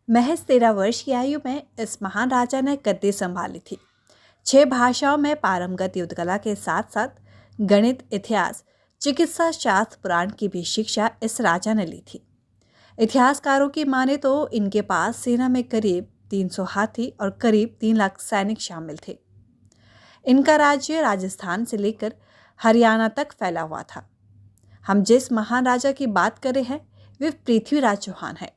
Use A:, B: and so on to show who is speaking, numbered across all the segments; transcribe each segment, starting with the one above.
A: महज 13 वर्ष की आयु में इस महान राजा ने गद्दी संभाली थी। 6 भाषाओं में पारंगत युद्धकला के साथ साथ गणित, इतिहास, चिकित्सा शास्त्र, पुराण की भी शिक्षा इस राजा ने ली थी। इतिहासकारों की माने तो इनके पास सेना में करीब 300 हाथी और करीब 3 लाख सैनिक शामिल थे। इनका राज्य राजस्थान से लेकर हरियाणा तक फैला हुआ था। हम जिस महान राजा की बात कर रहे हैं वे पृथ्वीराज चौहान है।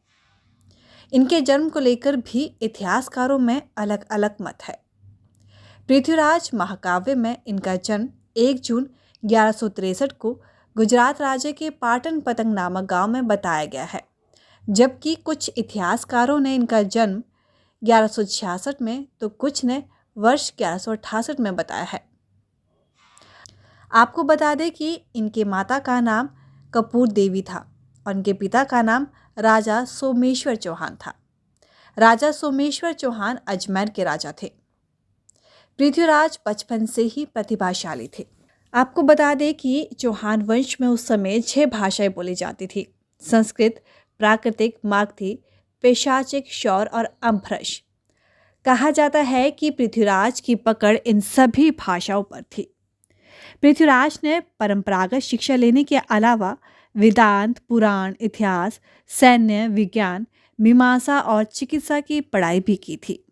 A: इनके जन्म को लेकर भी इतिहासकारों में अलग अलग मत है। पृथ्वीराज महाकाव्य में इनका जन्म 1 जून 1163 को गुजरात राज्य के पाटन पतंग नामक गांव में बताया गया है, जबकि कुछ इतिहासकारों ने इनका जन्म 1166 में तो कुछ ने वर्ष 1168 में बताया है। आपको बता दें कि इनके माता का नाम कपूर देवी था और इनके पिता का नाम राजा सोमेश्वर चौहान था। राजा सोमेश्वर चौहान अजमेर के राजा थे। पृथ्वीराज बचपन से ही प्रतिभाशाली थे। आपको बता दें कि चौहान वंश में उस समय 6 भाषाएं बोली जाती थी: संस्कृत, प्राकृतिक, मागधी, पैशाचिक, शौर और अम्भ्रश। कहा जाता है कि पृथ्वीराज की पकड़ इन सभी भाषाओं पर थी। पृथ्वीराज ने परंपरागत शिक्षा लेने के अलावा वेदांत, पुराण, इतिहास, सैन्य, विज्ञान, मीमांसा और चिकित्सा की पढ़ाई भी की थी।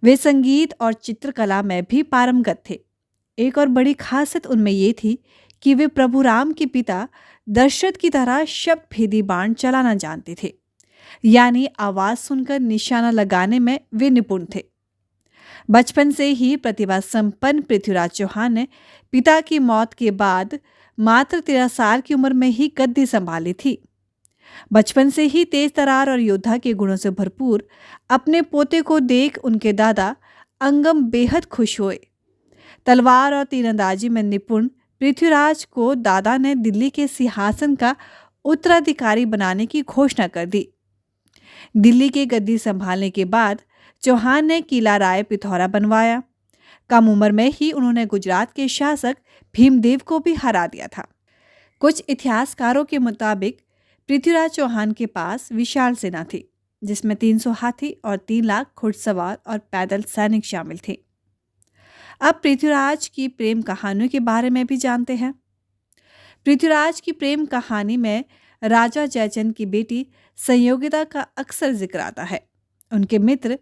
A: वे संगीत और चित्रकला में भी पारंगत थे। एक और बड़ी खासियत उनमें ये थी कि वे प्रभु राम के पिता दशरथ की तरह शब्द भेदी बाण चलाना जानते थे, यानी आवाज सुनकर निशाना लगाने में वे निपुण थे। बचपन से ही प्रतिभा संपन्न पृथ्वीराज चौहान ने पिता की मौत के बाद मात्र 13 साल की उम्र में ही गद्दी संभाली थी। बचपन से ही तेज तरार और योद्धा के गुणों से भरपूर अपने पोते को देख उनके दादा अंगम बेहद खुश हुए। तलवार और तीरंदाजी में निपुण पृथ्वीराज को दादा ने दिल्ली के सिंहासन का उत्तराधिकारी बनाने की घोषणा कर दी। दिल्ली की गद्दी संभालने के बाद चौहान ने किला राय पिथौरा बनवाया। कम उम्र में ही उन्होंने गुजरात के शासक भीमदेव को भी हरा दिया था। कुछ इतिहासकारों के मुताबिक पृथ्वीराज चौहान के पास विशाल सेना थी, जिसमें 300 हाथी और 3 लाख घुड़सवार और पैदल सैनिक शामिल थे। अब पृथ्वीराज की प्रेम कहानियों के बारे में भी जानते हैं। पृथ्वीराज की प्रेम कहानी में राजा जयचंद की बेटी संयोगिता का अक्सर जिक्र आता है। उनके मित्र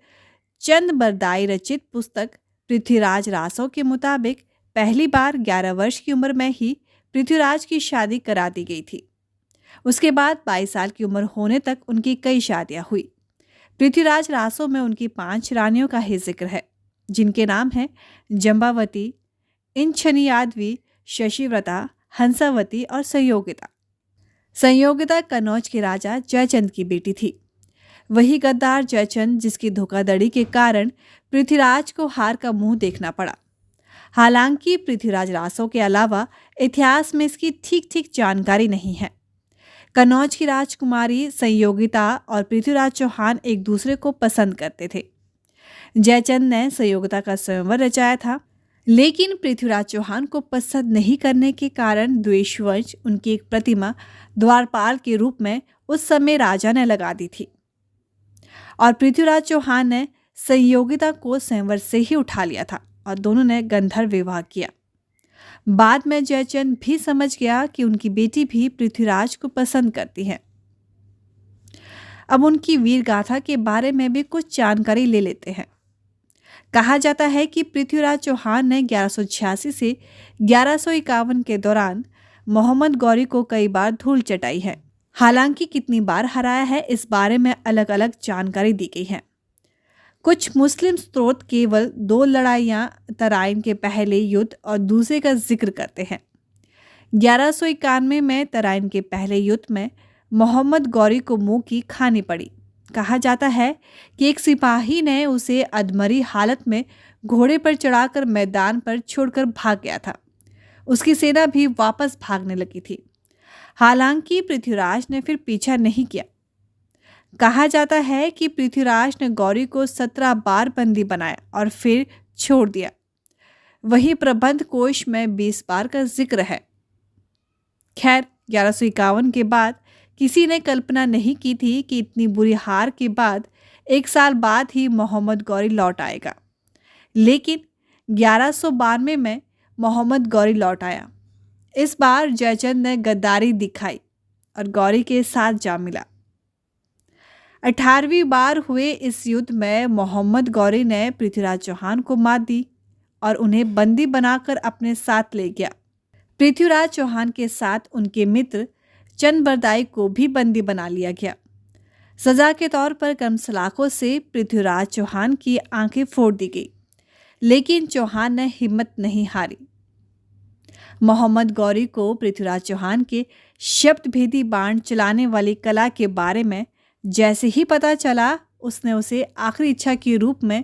A: चंद बरदाई रचित पुस्तक पृथ्वीराज रासों के मुताबिक पहली बार 11 वर्ष की उम्र में ही पृथ्वीराज की शादी करा दी गई थी। उसके बाद 22 साल की उम्र होने तक उनकी कई शादियां हुई। पृथ्वीराज रासों में उनकी 5 रानियों का ही जिक्र है, जिनके नाम हैं जंबावती, इंछनियादवी, शशिव्रता, हंसावती और संयोगिता। संयोगिता कन्नौज के राजा जयचंद की बेटी थी। वही गद्दार जयचंद जिसकी धोखाधड़ी के कारण पृथ्वीराज को हार का मुंह देखना पड़ा। हालांकि पृथ्वीराज रासों के अलावा इतिहास में इसकी ठीक ठीक जानकारी नहीं है। कन्नौज की राजकुमारी संयोगिता और पृथ्वीराज चौहान एक दूसरे को पसंद करते थे। जयचंद ने संयोगिता का स्वयंवर रचाया था, लेकिन पृथ्वीराज चौहान को पसंद नहीं करने के कारण द्वेषवश उनकी एक प्रतिमा द्वारपाल के रूप में उस समय राजा ने लगा दी थी और पृथ्वीराज चौहान ने संयोगिता को स्वयंवर से ही उठा लिया था और दोनों ने गंधर्व विवाह किया। बाद में जयचंद भी समझ गया कि उनकी बेटी भी पृथ्वीराज को पसंद करती है। अब उनकी वीर गाथा के बारे में भी कुछ जानकारी ले लेते हैं। कहा जाता है कि पृथ्वीराज चौहान ने 1186 से 1151 के दौरान मोहम्मद गौरी को कई बार धूल चटाई है। हालांकि कितनी बार हराया है इस बारे में अलग अलग जानकारी दी गई है। कुछ मुस्लिम स्रोत केवल 2 लड़ाइयां तराइन के पहले युद्ध और दूसरे का जिक्र करते हैं। 1191 में तराइन के पहले युद्ध में मोहम्मद गौरी को मुंह की खानी पड़ी। कहा जाता है कि एक सिपाही ने उसे अधमरी हालत में घोड़े पर चढ़ाकर मैदान पर छोड़कर भाग गया था। उसकी सेना भी वापस भागने लगी थी। हालांकि पृथ्वीराज ने फिर पीछा नहीं किया। कहा जाता है कि पृथ्वीराज ने गौरी को 17 बार बंदी बनाया और फिर छोड़ दिया। वही प्रबंध कोश में 20 बार का जिक्र है। खैर, 1151 के बाद किसी ने कल्पना नहीं की थी कि इतनी बुरी हार के बाद 1 साल बाद ही मोहम्मद गौरी लौट आएगा। लेकिन 1192 में मोहम्मद गौरी लौट आया। इस बार जयचंद ने गद्दारी दिखाई और गौरी के साथ जा मिला। 18वीं बार हुए इस युद्ध में मोहम्मद गौरी ने पृथ्वीराज चौहान को मात दी और उन्हें बंदी बनाकर अपने साथ ले गया। पृथ्वीराज चौहान के साथ उनके मित्र चंद बरदाई को भी बंदी बना लिया गया। सजा के तौर पर गर्म सलाखों से पृथ्वीराज चौहान की आंखें फोड़ दी गई, लेकिन चौहान ने हिम्मत नहीं हारी। मोहम्मद गौरी को पृथ्वीराज चौहान के शब्द भेदी बाण चलाने वाली कला के बारे में जैसे ही पता चला, उसने उसे आखिरी इच्छा के रूप में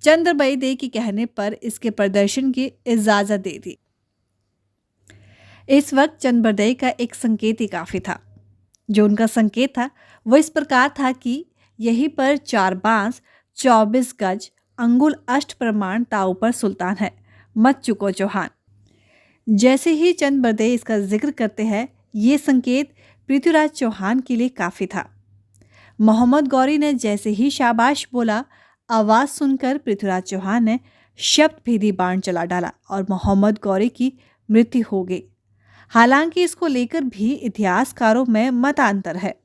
A: चंद्रबई के कहने पर इसके प्रदर्शन की इजाजत दे दी। इस वक्त चंद्रबई का एक संकेत ही काफी था। जो उनका संकेत था वो इस प्रकार था कि यहीं पर 4 बांस 24 गज अंगुल अष्ट प्रमाण ताऊ पर सुल्तान है, मत चुको चौहान। जैसे ही चंद्रबई इसका जिक्र करते हैं, ये संकेत पृथ्वीराज चौहान के लिए काफी था। मोहम्मद गौरी ने जैसे ही शाबाश बोला, आवाज सुनकर पृथ्वीराज चौहान ने शब्द भेदी बाण चला डाला और मोहम्मद गौरी की मृत्यु हो गई। हालांकि इसको लेकर भी इतिहासकारों में मतांतर है।